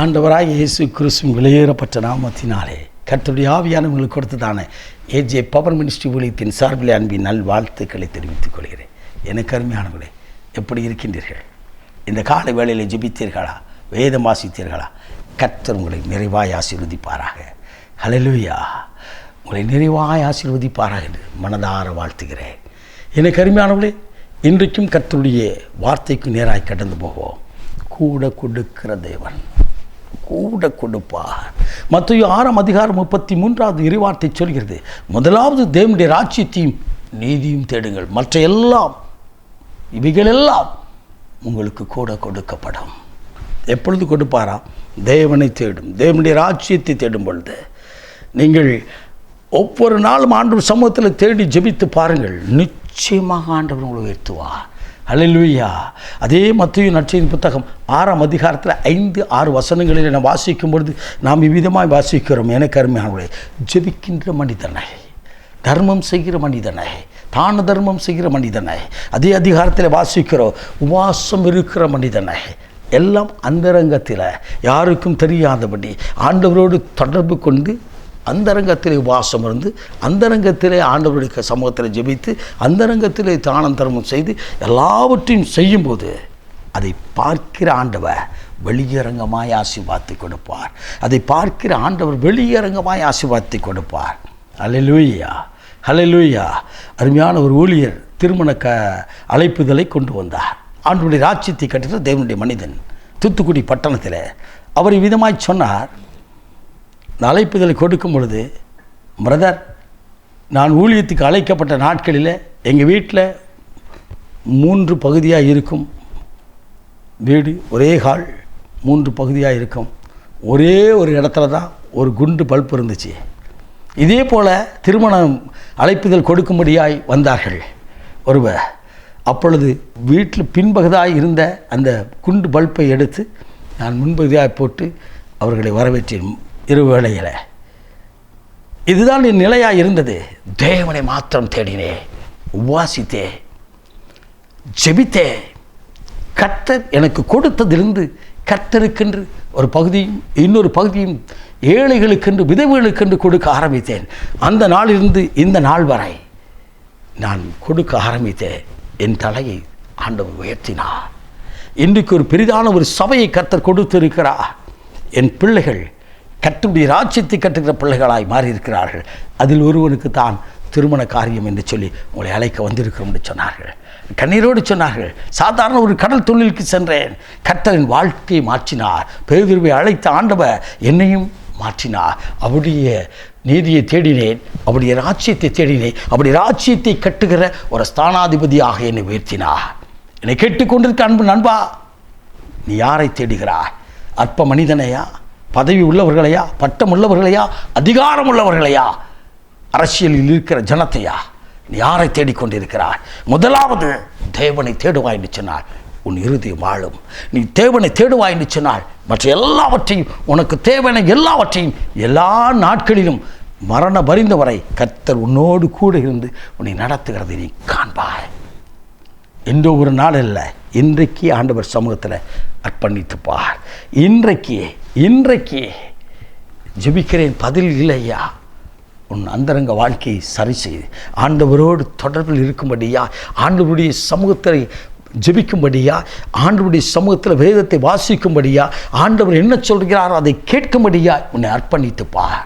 ஆண்டவராய் இயேசு கிறிஸ்துவின் வெளியேறப்பட்ட நாமத்தினாலே கர்த்தருடைய ஆவியானவர்களுக்கு கொடுத்ததான ஏஜே பவர் மினிஸ்ட்ரி ஊழியத்தின் சார்பில் அன்பின் நல்வாழ்த்துக்களை தெரிவித்துக் கொள்கிறேன். எனக்கு அருமையானவர்களே, எப்படி இருக்கின்றீர்கள்? இந்த காலை வேளையில் ஜெபித்தீர்களா? வேதம் வாசித்தீர்களா? கர்த்தர் உங்களை நிறைவாய் ஆசீர்வதிப்பாராக. ஹல்லேலூயா! உங்களை நிறைவாய் ஆசீர்வதிப்பாராக என்று மனதார வாழ்த்துகிறேன். எனக்கு அருமையானவர்களே, இன்றைக்கும் கர்த்தருடைய வார்த்தைக்கு நேராய் கடந்து போவோம். கூட கொடுக்கிற தேவன் கூட கொடுப்பார். மத்தேயு 6:33 இறைவார்த்தை சொல்கிறது, முதலாவது தேவனுடைய ராஜ்யத்தையும் நீதியும் தேடுங்கள், மற்ற எல்லாம் இவைகளெல்லாம் உங்களுக்கு கூட கொடுக்கப்படும். எப்பொழுது கொடுப்பாரா? தேவனை தேடும், தேவனுடைய ராஜ்யத்தை தேடும் பொழுது. நீங்கள் ஒவ்வொரு நாளும் ஆண்டவர் சமூகத்தில் தேடி ஜெபித்து பாருங்கள், நிச்சயமாக ஆண்டவர் உங்களை உயர்த்துவார். ஹல்லேலூயா! அதே மத்தேயு நற்செய்தி புத்தகம் 5-6 வசனங்களில் நான் வாசிக்கும் பொழுது நாம் இவ்விதமாய் வாசிக்கிறோம். எனக்கு அருமையானவர்களே, ஜெபிக்கின்ற மனிதனை, தர்மம் செய்கிற மனிதனை, தான தர்மம் செய்கிற மனிதனை, அதே அதிகாரத்தில் வாசிக்கிறோம். உபவாசம் இருக்கிற மனிதனை, எல்லாம் அந்தரங்கத்தில் யாருக்கும் தெரியாதபடி ஆண்டவரோடு தொடர்பு கொண்டு அந்தரங்கத்திலே உபவாசம் இருந்து அந்தரங்கத்திலே ஆண்டவருடைய சமூகத்தில் ஜெபித்து அந்தரங்கத்திலே தானம் தர்மம் செய்து எல்லாவற்றையும் செய்யும்போது அதை பார்க்கிற ஆண்டவர் வெளியரங்கமாய் ஆசீர்வாதத்தை கொடுப்பார். அதை பார்க்கிற ஆண்டவர் வெளியரங்கமாய் ஆசீர்வாதத்தை கொடுப்பார். ஹல்லேலூயா! ஹல்லேலூயா! அருமையான ஒரு ஊழியர் திருமண அழைப்புதலை கொண்டு வந்தார். ஆண்டவருடைய ராஜ்யத்தை கட்டுகிற தேவனுடைய மனிதன் தூத்துக்குடி பட்டணத்தில் அவர் விதமாய் சொன்னார். அழைப்புதலை கொடுக்கும் பொழுது, பிரதர், நான் ஊழியத்துக்கு அழைக்கப்பட்ட நாட்களில் எங்கள் வீட்டில் 3 பகுதியாக இருக்கும் வீடு, ஒரே ஹால், 3 பகுதியாக இருக்கும். ஒரே ஒரு இடத்துல தான் ஒரு குண்டு பல்ப் இருந்துச்சு. இதே போல் திருமணம் அழைப்புதல் கொடுக்கும்படியாய் வந்தார்கள் ஒருவர். அப்பொழுது வீட்டில் பின்பகுதியாக இருந்த அந்த குண்டு பல்பை எடுத்து நான் முன்பகுதியாக போட்டு அவர்களை வரவேற்றேன். இருவேளையில் இதுதான் என் நிலையாக இருந்தது. தேவனை மாத்திரம் தேடினே, உபவாசித்தே, ஜெபித்தே. கர்த்தர் எனக்கு கொடுத்ததிலிருந்து கர்த்தருக்கென்று ஒரு பகுதியும் இன்னொரு பகுதியும் ஏழைகளுக்கென்று விதவைகளுக்கென்று கொடுக்க ஆரம்பித்தேன். அந்த நாளிலிருந்து இந்த நாள் வரை நான் கொடுக்க ஆரம்பித்தேன். என் தலையை ஆண்டவர் உயர்த்தினார். இன்றைக்கு ஒரு பெரிதான ஒரு சபையை கர்த்தர் கொடுத்திருக்கிறார். என் பிள்ளைகள் கர்த்தருடைய ராஜ்யத்தை கட்டுகிற பிள்ளைகளாய் மாறியிருக்கிறார்கள். அதில் ஒருவனுக்கு தான் திருமண காரியம் என்று சொல்லி உங்களை அழைக்க வந்திருக்கிறோம் என்று சொன்னார்கள். கண்ணீரோடு சொன்னார்கள், சாதாரண ஒரு கடல் தொழிலுக்கு சென்றேன், கர்த்தரின் வாழ்க்கையை மாற்றினார். பேதுருவை அழைத்த ஆண்டவர் என்னையும் மாற்றினார். அவருடைய நீதியை தேடினேன், அவருடைய ராஜ்யத்தை தேடினேன். அவருடைய ராஜ்யத்தை கட்டுகிற ஒரு ஸ்தானாதிபதியாக என்னை உயர்த்தினார். என்னை கேட்டுக்கொண்டிருக்க அன்பு நண்பா, நீ யாரை தேடுகிறாய்? அற்ப மனிதனையா? பதவி உள்ளவர்களையா? பட்டம் உள்ளவர்களையா? அதிகாரம் உள்ளவர்களையா? அரசியலில் இருக்கிற ஜனத்தையா? நீ யாரை தேடிக்கொண்டிருக்கிறாய்? முதலாவது தேவனை தேடுவாய் என்று சொன்னால் உன் இருதயம் வாழும். நீ தேவனை தேடுவாய் என்று சொன்னால் மற்ற எல்லாவற்றையும், உனக்கு தேவையான எல்லாவற்றையும் எல்லா நாட்களிலும் மரண பரிந்த வரை கர்த்தர் உன்னோடு கூட இருந்து உன்னை நடத்துகிறதை நீ காண்பாய். என்றோ ஒரு நாள் இல்லை, இன்றைக்கு ஆண்டவர் சமூகத்தில் அர்ப்பணித்துப்பார். இன்றைக்கு ஜெபிக்கிறேன், பதில் இல்லையா? உன் அந்தரங்க வாழ்க்கையை சரி செய்து ஆண்டவரோடு தொடர்பில் இருக்கும்படியா, ஆண்டவருடைய சமூகத்தை ஜெபிக்கும்படியா, ஆண்டவருடைய சமூகத்தில் வேதத்தை வாசிக்கும்படியா, ஆண்டவர் என்ன சொல்கிறாரோ அதை கேட்கும்படியா உன்னை அர்ப்பணித்துப்பார்.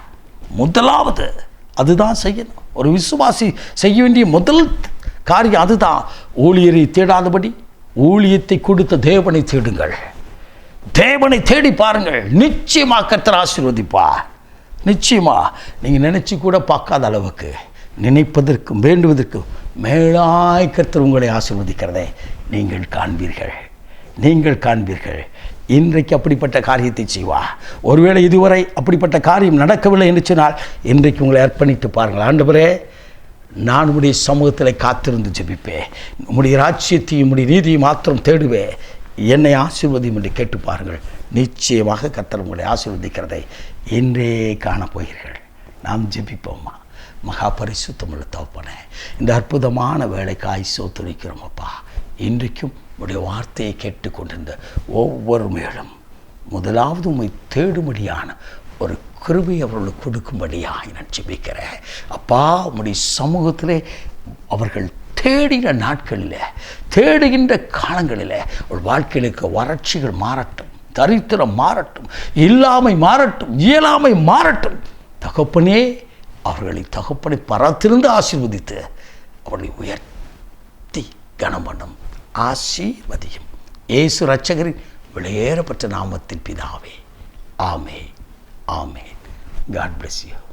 முதலாவது அதுதான் செய்யணும். ஒரு விசுவாசி செய்ய வேண்டிய முதல் காரியம் அதுதான். ஊழியரை தேடாதபடி ஊழியத்தை கொடுத்த தேவனை தேடுங்கள். தேவனை தேடி பாருங்கள், நிச்சயமாக கர்த்தர் ஆசீர்வதிப்பார். நிச்சயமா நீங்கள் நினைச்சு கூட பார்க்காத அளவுக்கு, நினைப்பதற்கும் வேண்டுவதற்கும் மேலாய் கர்த்தர் உங்களை ஆசீர்வதிக்கிறதை நீங்கள் காண்பீர்கள். இன்றைக்கு அப்படிப்பட்ட காரியத்தை செய்வார். ஒருவேளை இதுவரை அப்படிப்பட்ட காரியம் நடக்கவில்லை என்று சொன்னால் இன்றைக்கு உங்களை அர்ப்பணித்து பாருங்கள். ஆண்டவரே, நான் உம்முடைய சமூகத்தில் காத்திருந்து ஜெபிப்பேன், உம்முடைய ராஜ்யத்தையும் உம்முடைய நீதியை மாத்திரம் தேடுவேன், என்னை ஆசீர்வதியும் என்று கேட்டு பாருங்கள். நிச்சயமாக கர்த்தர் உங்களை ஆசீர்வதிக்கிறதை இன்றே காணப்போகிறீர்கள். நாம் ஜெபிப்போம்மா. மகா பரிசுத்தமுள்ள தகப்பனே, இந்த அற்புதமான வேலைக்காய் ஸ்தோத்திரிக்கிறோம் அப்பா. இன்றைக்கும் உடைய வார்த்தையை கேட்டுக்கொண்டிருந்த ஒவ்வொரு மேலும் முதலாவது உம்மை தேடும்படியான ஒரு கிருபை அவர்களுக்கு கொடுக்கும்படியாக நான் ஜெபிக்கிறேன். அப்பா, உம்முடைய சமூகத்திலே அவர்கள் தேடின நாட்களில், தேடுகின்ற காலங்களில் ஒரு வாழ்க்கையிலுக்கு வறட்சிகள் மாறட்டும், தரித்திரம் மாறட்டும், இல்லாமை மாறட்டும், இயலாமை மாறட்டும். தகப்பனே, அவர்களை தகப்பனை பரத்திலிருந்து ஆசீர்வதித்து அவர்களை உயர்த்தி கனம் பண்ணும், ஆசீர்வதியும். இயேசு இரட்சகரின் விலையேறப்பட்ட நாமத்தின் பிதாவே, ஆமென், ஆமென். God bless you.